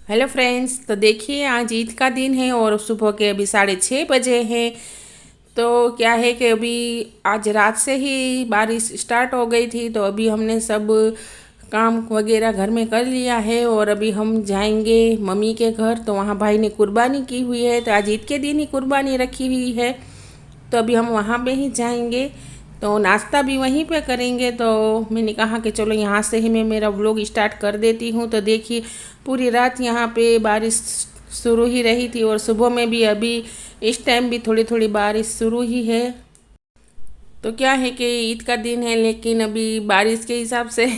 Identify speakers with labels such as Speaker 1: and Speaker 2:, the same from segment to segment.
Speaker 1: Hello friends, तो देखिए आज ईद का दिन है और सुबह के अभी 6:30 बजे हैं। तो क्या है कि अभी आज रात से ही बारिश स्टार्ट हो गई थी, तो अभी हमने सब काम वगैरह घर में कर लिया है और अभी हम जाएंगे मम्मी के घर। तो वहाँ भाई ने कुर्बानी की हुई है, तो आज ईद के दिन ही कुर्बानी रखी हुई है, तो अभी हम वहाँ पे ही जाएंगे। तो नाश्ता भी वहीं पे करेंगे। तो मैंने कहा कि चलो यहाँ से ही मैं मेरा व्लॉग स्टार्ट कर देती हूँ। तो देखिए पूरी रात यहाँ पे बारिश शुरू ही रही थी और सुबह में भी अभी इस टाइम भी थोड़ी थोड़ी बारिश शुरू ही है। तो क्या है कि ईद का दिन है, लेकिन अभी बारिश के हिसाब से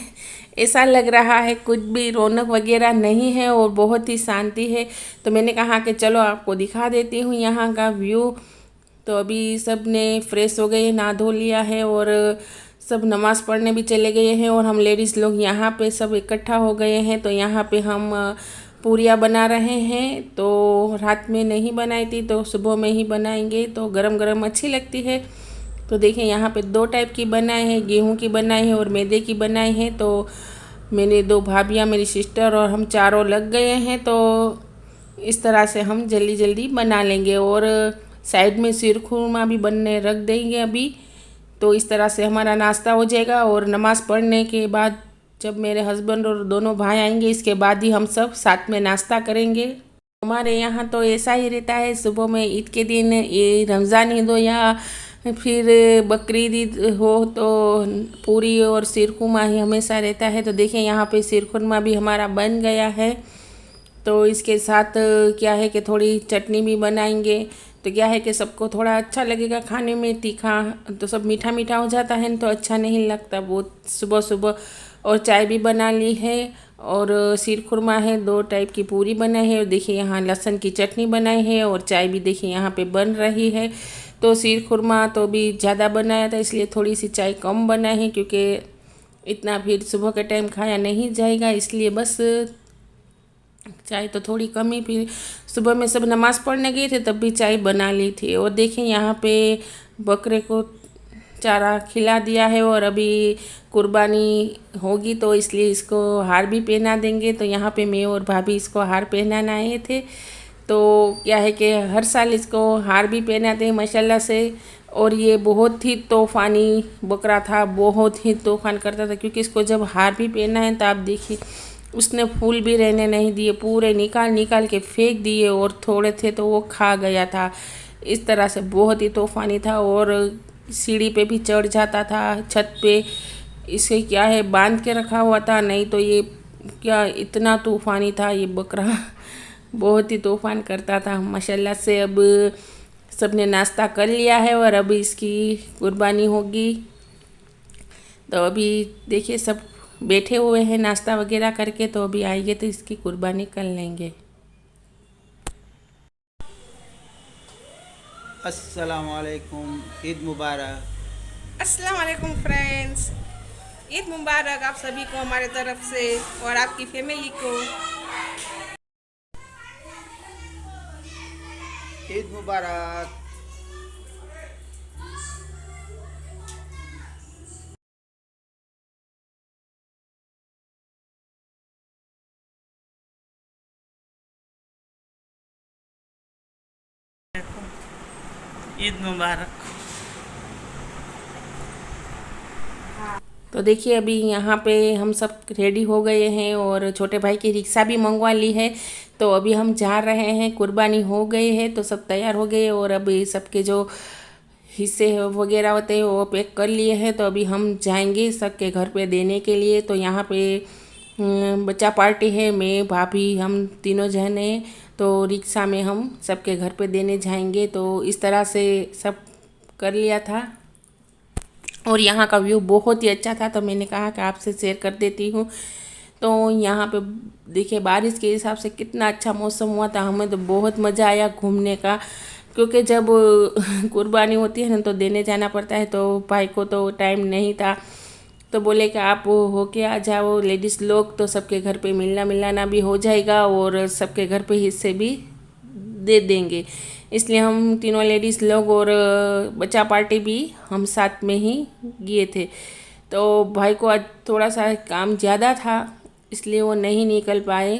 Speaker 1: ऐसा लग रहा है कुछ भी रौनक वगैरह नहीं है और बहुत ही शांति है। तो मैंने कहा कि चलो आपको दिखा देती हूँ यहाँ का व्यू। तो अभी सब ने फ्रेश हो गए, नहा धो लिया है और सब नमाज़ पढ़ने भी चले गए हैं और हम लेडीज़ लोग यहाँ पे सब इकट्ठा हो गए हैं। तो यहाँ पे हम पूरियाँ बना रहे हैं। तो रात में नहीं बनाई थी तो सुबह में ही बनाएंगे, तो गरम गरम अच्छी लगती है। तो देखिए यहाँ पे दो टाइप की बनाए हैं, गेहूं की बनाई है और मैदे की बनाई है। तो मैंने दो भाभियाँ, मेरी सिस्टर और हम चारों लग गए हैं। तो इस तरह से हम जल्दी जल्दी बना लेंगे और साइड में सिर खुरमा भी बनने रख देंगे अभी। तो इस तरह से हमारा नाश्ता हो जाएगा और नमाज़ पढ़ने के बाद जब मेरे हस्बैंड और दोनों भाई आएंगे, इसके बाद ही हम सब साथ में नाश्ता करेंगे। हमारे यहाँ तो ऐसा ही रहता है, सुबह में ईद के दिन ये रमज़ान ईद हो या फिर बकरीद ईद हो तो पूरी और सिर खुरमा ही हमेशा रहता है। तो देखिए यहाँ पे सिर खुरमा भी हमारा बन गया है। तो इसके साथ क्या है कि थोड़ी चटनी भी बनाएंगे। तो क्या है कि सबको थोड़ा अच्छा लगेगा खाने में, तीखा तो सब मीठा मीठा हो जाता है तो अच्छा नहीं लगता बहुत सुबह सुबह। और चाय भी बना ली है और सिर खुरमा है, दो टाइप की पूरी बनाई है और देखिए यहाँ लहसुन की चटनी बनाई है और चाय भी देखिए यहाँ पे बन रही है। तो सिर खुरमा तो भी ज़्यादा बनाया था, इसलिए थोड़ी सी चाय कम बनाई है, क्योंकि इतना फिर सुबह के टाइम खाया नहीं जाएगा, इसलिए बस चाय तो थोड़ी कम ही। फिर सुबह में सब नमाज़ पढ़ने गए थे तब भी चाय बना ली थी। और देखें यहाँ पे बकरे को चारा खिला दिया है और अभी कुर्बानी होगी तो इसलिए इसको हार भी पहना देंगे। तो यहाँ पे मैं और भाभी इसको हार पहनाने आए थे। तो क्या है कि हर साल इसको हार भी पहनाते हैं माशाल्लाह से। और ये बहुत ही तूफ़ानी बकरा था, बहुत ही तूफ़ान करता था, क्योंकि इसको जब हार भी पहना है तो आप देखिए उसने फूल भी रहने नहीं दिए, पूरे निकाल निकाल के फेंक दिए और थोड़े थे तो वो खा गया था। इस तरह से बहुत ही तूफ़ानी था और सीढ़ी पे भी चढ़ जाता था, छत पे। इसे क्या है बांध के रखा हुआ था, नहीं तो ये क्या इतना तूफ़ानी था ये बकरा बहुत ही तूफ़ान करता था माशाल्लाह से। अब सबने नाश्ता कर लिया है और अभी इसकी कुर्बानी होगी। तो अभी देखिए सब बैठे हुए हैं नाश्ता वगैरह करके, तो अभी आएंगे तो इसकी कुर्बानी कर लेंगे।
Speaker 2: अस्सलाम वालेकुम, ईद मुबारक।
Speaker 1: अस्सलाम वालेकुम फ्रेंड्स, ईद मुबारक आप सभी को हमारे तरफ से और आपकी फैमिली को।
Speaker 2: ईद मुबारक।
Speaker 3: ईद मुबारक।
Speaker 1: तो देखिए अभी यहाँ पे हम सब रेडी हो गए हैं और छोटे भाई की रिक्शा भी मंगवा ली है। तो अभी हम जा रहे हैं, कुर्बानी हो गई है तो सब तैयार हो गए और अभी सबके जो हिस्से वगैरह होते हैं वो पैक कर लिए हैं। तो अभी हम जाएंगे सबके घर पे देने के लिए। तो यहाँ पे बच्चा पार्टी है, मैं भाभी हम तीनों जन हैं। तो रिक्शा में हम सबके घर पे देने जाएंगे। तो इस तरह से सब कर लिया था और यहाँ का व्यू बहुत ही अच्छा था, तो मैंने कहा कि आपसे शेयर कर देती हूँ। तो यहाँ पे देखिए बारिश के हिसाब से कितना अच्छा मौसम हुआ था, हमें तो बहुत मज़ा आया घूमने का। क्योंकि जब कुर्बानी होती है ना तो देने जाना पड़ता है, तो भाई को तो टाइम नहीं था। तो बोले कि आप होके आ जाओ लेडीज़ लोग, तो सबके घर पे मिलना मिलाना भी हो जाएगा और सबके घर पे हिस्से भी दे देंगे। इसलिए हम तीनों लेडीज़ लोग और बच्चा पार्टी भी हम साथ में ही गए थे। तो भाई को आज थोड़ा सा काम ज़्यादा था, इसलिए वो नहीं निकल पाए।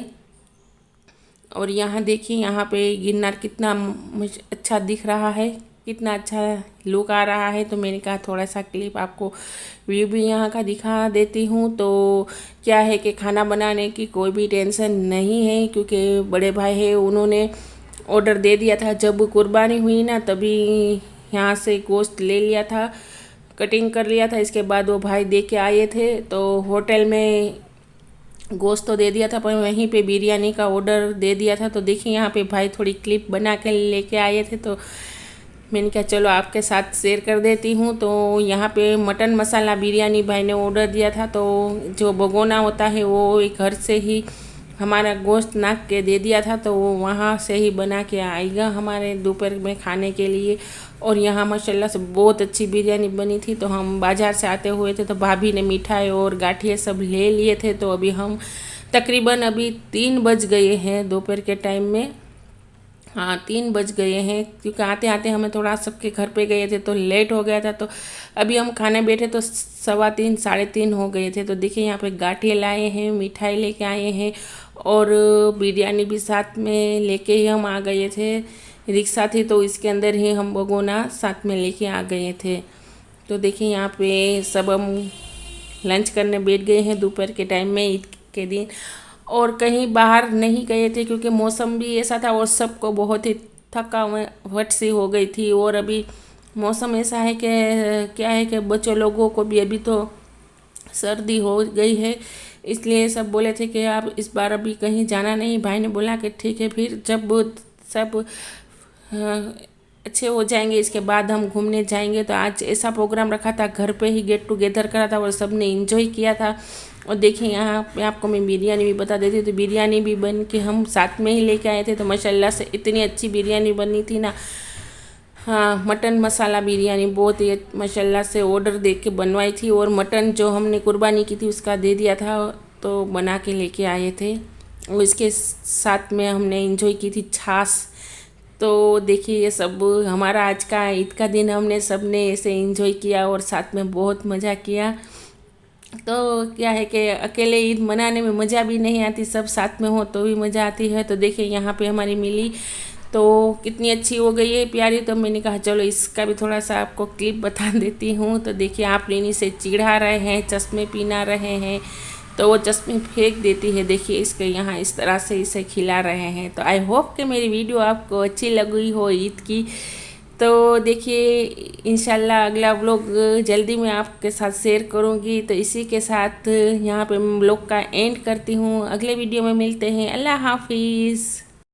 Speaker 1: और यहाँ देखिए, यहाँ पे गिरनार कितना अच्छा दिख रहा है, कितना अच्छा लुक आ रहा है। तो मैंने कहा थोड़ा सा क्लिप आपको व्यू भी यहाँ का दिखा देती हूँ। तो क्या है कि खाना बनाने की कोई भी टेंशन नहीं है, क्योंकि बड़े भाई है, उन्होंने ऑर्डर दे दिया था। जब कुर्बानी हुई ना, तभी यहाँ से गोश्त ले लिया था, कटिंग कर लिया था। इसके बाद वो भाई दे के आए थे, तो होटल में गोश्त तो दे दिया था, पर वहीं पे बिरयानी का ऑर्डर दे दिया था। तो देखिए यहाँ पे भाई थोड़ी क्लिप बना के लेके आए थे, तो मैंने कहा चलो आपके साथ शेयर कर देती हूँ। तो यहाँ पे मटन मसाला बिरयानी भाई ने ऑर्डर दिया था। तो जो भगोना होता है वो एक घर से ही हमारा गोश्त नाक के दे दिया था, तो वो वहाँ से ही बना के आएगा हमारे दोपहर में खाने के लिए। और यहाँ माशाल्लाह से बहुत अच्छी बिरयानी बनी थी। तो हम बाज़ार से आते हुए थे, तो भाभी ने मिठाई और गाठिए सब ले लिए थे। तो अभी हम तकरीबन अभी 3 बज गए हैं दोपहर के टाइम में। हाँ, 3 बज गए हैं, क्योंकि आते आते हमें थोड़ा सबके घर पे गए थे तो लेट हो गया था। तो अभी हम खाने बैठे तो 3:15 3:30 हो गए थे। तो देखिए यहाँ पे गाठिए लाए हैं, मिठाई लेके आए हैं, और बिरयानी भी साथ में लेके ही हम आ गए थे। रिक्शा थी तो इसके अंदर ही हम भगोना साथ में लेके आ गए थे। तो देखिए यहाँ पे सब हम लंच करने बैठ गए हैं दोपहर के टाइम में, ईद के दिन। और कहीं बाहर नहीं गए थे, क्योंकि मौसम भी ऐसा था और सबको बहुत ही थकावट सी हो गई थी। और अभी मौसम ऐसा है कि क्या है कि बच्चों लोगों को भी अभी तो सर्दी हो गई है, इसलिए सब बोले थे कि आप इस बार अभी कहीं जाना नहीं। भाई ने बोला कि ठीक है, फिर जब सब अच्छे हो जाएंगे इसके बाद हम घूमने जाएंगे। तो आज ऐसा प्रोग्राम रखा था, घर पे ही गेट टुगेदर करा था और सब ने इंजॉय किया था। और देखिए यहाँ पे आपको मैं बिरयानी भी बता देती हूँ। तो बिरयानी भी बन के हम साथ में ही लेके आए थे। तो माशाल्लाह से इतनी अच्छी बिरयानी बनी थी ना। हाँ, मटन मसाला बिरयानी बहुत ही माशाल्लाह से ऑर्डर दे के बनवाई थी। और मटन जो हमने कुर्बानी की थी उसका दे दिया था, तो बना के लेके आए थे। और इसके साथ में हमने इंजॉय की थी छाछ। तो देखिए ये सब हमारा आज का ईद का दिन हमने सब ने ऐसे इंजॉय किया और साथ में बहुत मज़ा किया। तो क्या है कि अकेले ईद मनाने में मज़ा भी नहीं आती, सब साथ में हो तो भी मज़ा आती है। तो देखिए यहाँ पे हमारी मिली तो कितनी अच्छी हो गई है, प्यारी। तो मैंने कहा चलो इसका भी थोड़ा सा आपको क्लिप बता देती हूँ। तो देखिए आप इन्हीं से चिढ़ा रहे हैं, चश्मे पीना रहे हैं, तो वो चश्मे फेंक देती है। देखिए इसके यहाँ इस तरह से इसे खिला रहे हैं। तो आई होप कि मेरी वीडियो आपको अच्छी लगी हो ईद की। तो देखिए इंशाल्लाह अगला व्लॉग जल्दी मैं आपके साथ शेयर करूँगी। तो इसी के साथ यहाँ पे व्लॉग का एंड करती हूँ। अगले वीडियो में मिलते हैं। अल्लाह हाफिज़।